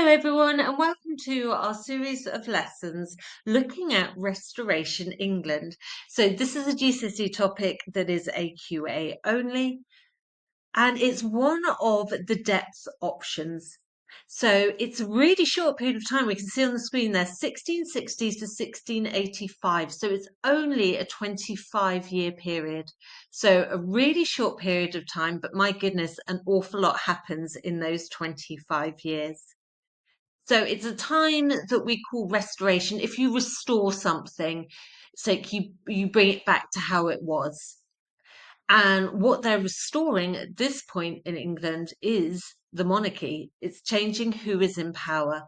Hello, everyone, and welcome to our series of lessons looking at Restoration England. So, this is a GCSE topic that is AQA only, and it's one of the depth options. So, it's a really short period of time. We can see on the screen there 1660s to 1685. So, it's only a 25-year period. So, a really short period of time, but my goodness, an awful lot happens in those 25 years. So it's a time that we call restoration. If you restore something, so you bring it back to how it was. And what they're restoring at this point in England is the monarchy. It's changing who is in power.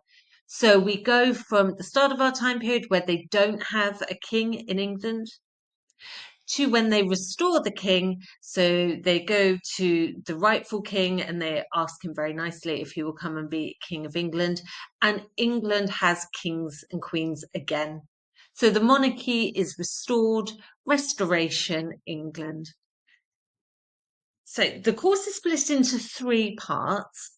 So we go from the start of our time period where they don't have a king in England to when they restore the king. So they go to the rightful king and they ask him very nicely if he will come and be King of England. And England has kings and queens again. So the monarchy is restored, Restoration England. So the course is split into three parts.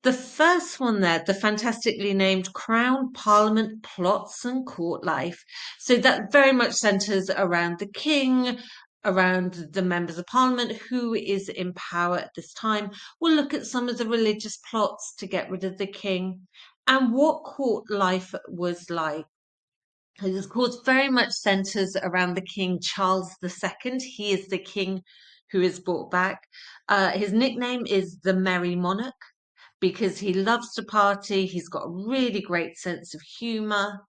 The first one there, the fantastically named Crown, Parliament, Plots and Court Life. So that very much centres around the king, around the members of Parliament, who is in power at this time. We'll look at some of the religious plots to get rid of the king and what court life was like. This course very much centres around the King Charles II. He is the king who is brought back. His nickname is the Merry Monarch because he loves to party. He's got a really great sense of humour.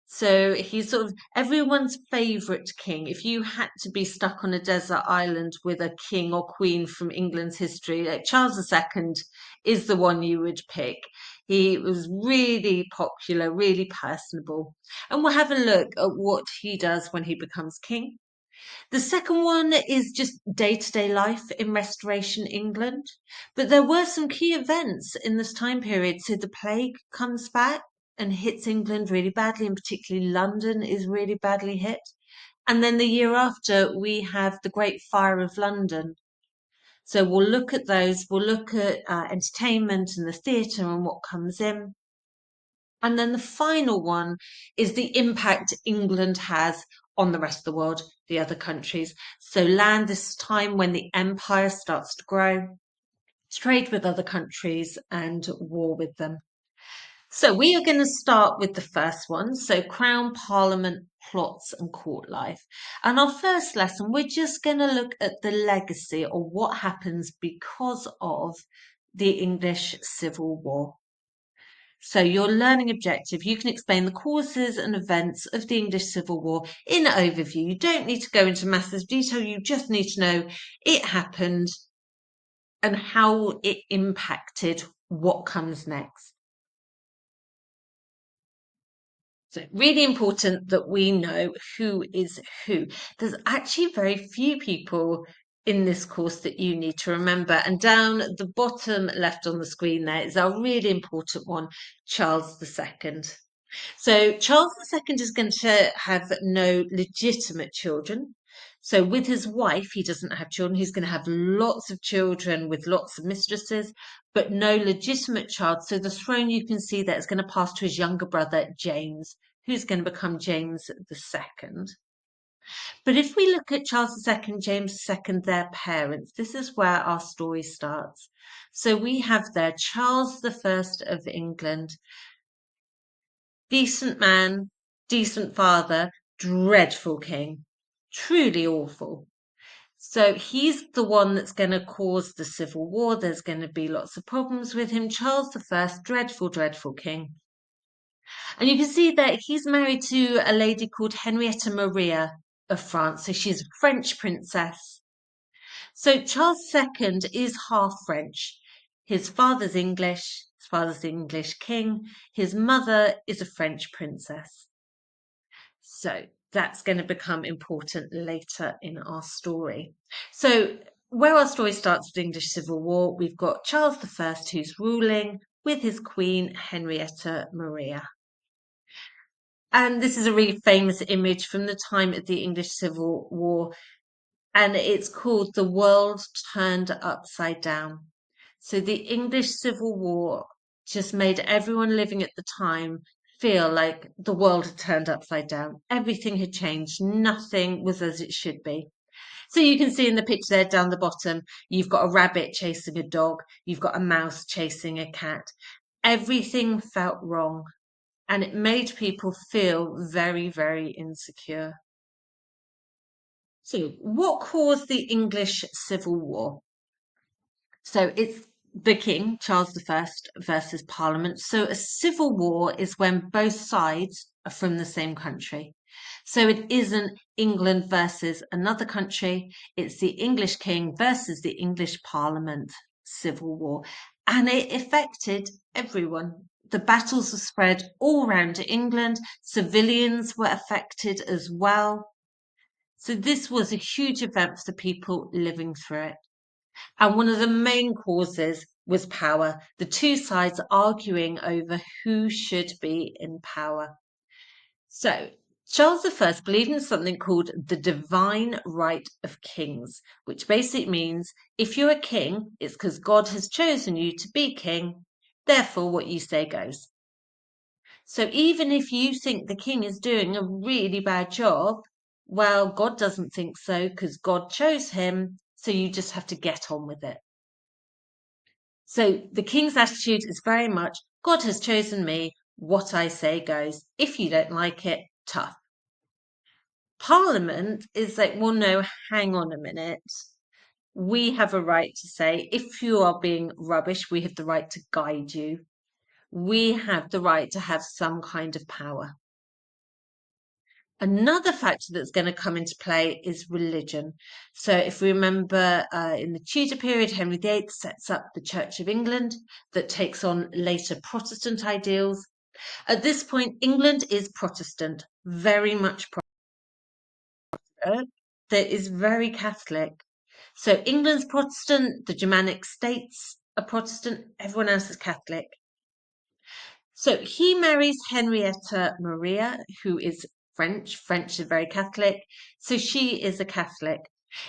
So he's sort of everyone's favourite king. If you had to be stuck on a desert island with a king or queen from England's history, like Charles II is the one you would pick. He was really popular, really personable. And we'll have a look at what he does when he becomes king. The second one is just day-to-day life in Restoration England. But there were some key events in this time period. So the plague comes back and hits England really badly, and particularly London is really badly hit. And then the year after, we have the Great Fire of London. So we'll look at those. We'll look at entertainment and the theatre and what comes in. And then the final one is the impact England has on the rest of the world, the other countries. So land this time when the empire starts to grow, trade with other countries and war with them. So we are going to start with the first one. So Crown, Parliament, plots and court life. And our first lesson, we're just going to look at the legacy or what happens because of the English Civil War. So your learning objective, you can explain the causes and events of the English Civil War in overview. You don't need to go into massive detail. You just need to know it happened and how it impacted what comes next. So really important that we know who is who. There's actually very few people in this course that you need to remember. And down the bottom left on the screen there is our really important one, Charles II. So Charles II is going to have no legitimate children. So with his wife, he doesn't have children. He's going to have lots of children with lots of mistresses, but no legitimate child. So the throne you can see there is going to pass to his younger brother, James, who's going to become James II. But if we look at Charles II, James II, their parents, this is where our story starts. So we have there Charles I of England, decent man, decent father, dreadful king, truly awful. So he's the one that's going to cause the civil war. There's going to be lots of problems with him. Charles I, dreadful, dreadful king. And you can see that he's married to a lady called Henrietta Maria of France. So she's a French princess. So Charles II is half French. His father's English, his father's the English king. His mother is a French princess. So that's going to become important later in our story. So where our story starts with the English Civil War, we've got Charles I who's ruling with his queen Henrietta Maria. And this is a really famous image from the time of the English Civil War, and it's called The World Turned Upside Down. So the English Civil War just made everyone living at the time feel like the world had turned upside down. Everything had changed. Nothing was as it should be. So you can see in the picture there down the bottom, you've got a rabbit chasing a dog, you've got a mouse chasing a cat. Everything felt wrong, and it made people feel very, very insecure. So, what caused the English Civil War? So it's the king, Charles I, versus Parliament. So a civil war is when both sides are from the same country. So it isn't England versus another country, it's the English king versus the English Parliament civil war. And it affected everyone. The battles were spread all around England, civilians were affected as well. So this was a huge event for the people living through it. And one of the main causes was power, the two sides arguing over who should be in power. So, Charles I believed in something called the divine right of kings, which basically means if you're a king, it's because God has chosen you to be king, therefore, what you say goes. So, even if you think the king is doing a really bad job, well, God doesn't think so because God chose him, so you just have to get on with it. So the king's attitude is very much God has chosen me, what I say goes. If you don't like it, tough. Parliament is like, well, no, hang on a minute. We have a right to say if you are being rubbish, we have the right to guide you. We have the right to have some kind of power. Another factor that's going to come into play is religion. So, if we remember in the Tudor period, Henry VIII sets up the Church of England that takes on later Protestant ideals. At this point, England is Protestant, very much Protestant, that is very Catholic. So, England's Protestant, the Germanic states are Protestant, everyone else is Catholic. So he marries Henrietta Maria, who is French. French is very Catholic. So she is a Catholic.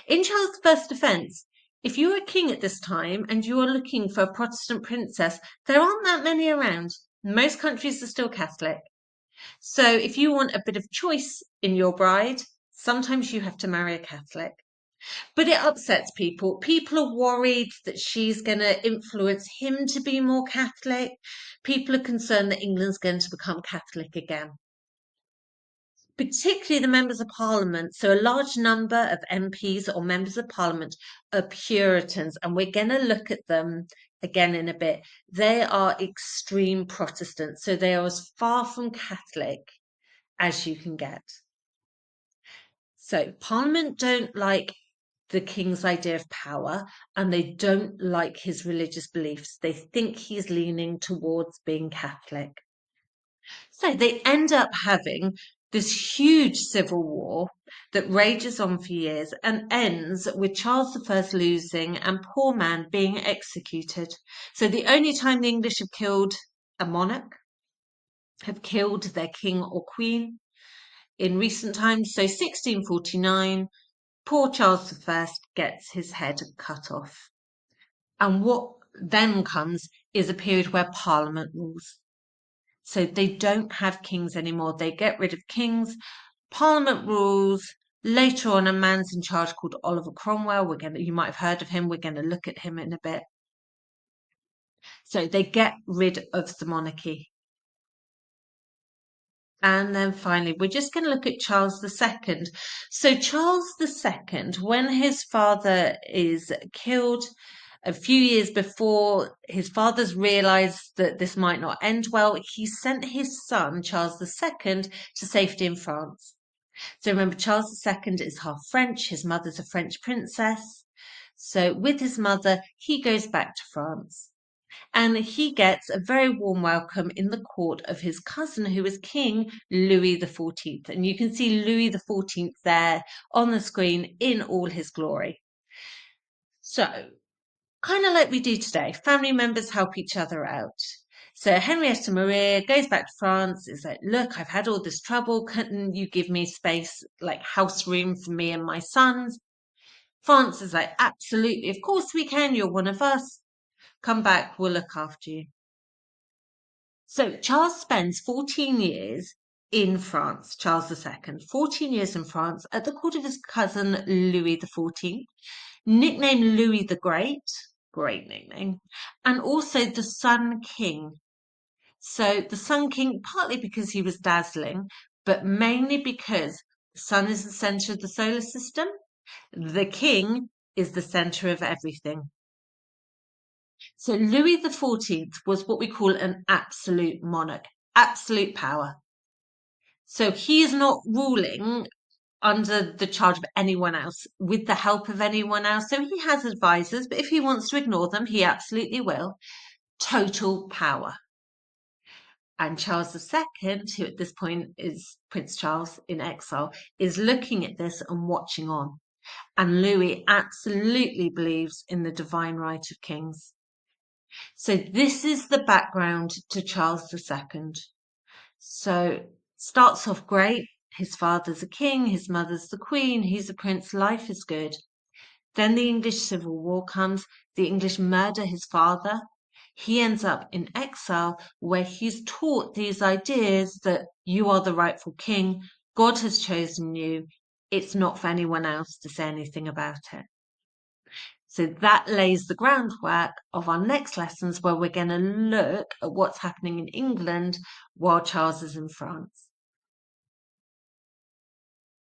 In Charles I's defense, if you're a king at this time and you are looking for a Protestant princess, there aren't that many around. Most countries are still Catholic. So if you want a bit of choice in your bride, sometimes you have to marry a Catholic. But it upsets people. People are worried that she's going to influence him to be more Catholic. People are concerned that England's going to become Catholic again. Particularly the members of parliament. So, a large number of MPs or members of parliament are Puritans, and we're going to look at them again in a bit. They are extreme Protestants, so they are as far from Catholic as you can get. So, parliament don't like the king's idea of power and they don't like his religious beliefs. They think he's leaning towards being Catholic. So they end up having this huge civil war that rages on for years and ends with Charles I losing and poor man being executed. So the only time the English have killed a monarch, have killed their king or queen in recent times. So 1649, poor Charles I gets his head cut off. And what then comes is a period where Parliament rules. So they don't have kings anymore. They get rid of kings. Parliament rules. Later on, a man's in charge called Oliver Cromwell. You might have heard of him. We're going to look at him in a bit. So they get rid of the monarchy. And then finally, we're just going to look at Charles II. So Charles II, when his father is killed, a few years before his father's realised that this might not end well, he sent his son, Charles II, to safety in France. So remember, Charles II is half French, his mother's a French princess. So with his mother, he goes back to France. And he gets a very warm welcome in the court of his cousin, who is King Louis XIV. And you can see Louis XIV there on the screen in all his glory. So, kind of like we do today, family members help each other out. So Henrietta Maria goes back to France, is like, look, I've had all this trouble. Couldn't you give me space, like house room for me and my sons? France is like, absolutely, of course we can. You're one of us. Come back, we'll look after you. So Charles spends 14 years in France, Charles II, 14 years in France at the court of his cousin Louis XIV, nicknamed Louis the great nickname, and also the Sun King. So the Sun King, partly because he was dazzling, but mainly because the sun is the center of the solar system. The king is the center of everything. So Louis XIV was what we call an absolute monarch, absolute power. So he is not ruling under the charge of anyone else, with the help of anyone else. So he has advisors, but if he wants to ignore them, he absolutely will. Total power. And Charles II, who at this point is Prince Charles in exile, is looking at this and watching on. And Louis absolutely believes in the divine right of kings. So this is the background to Charles II. So starts off great. His father's a king, his mother's the queen, he's a prince, life is good. Then the English Civil War comes, the English murder his father. He ends up in exile where he's taught these ideas that you are the rightful king, God has chosen you, it's not for anyone else to say anything about it. So that lays the groundwork of our next lessons where we're going to look at what's happening in England while Charles is in France.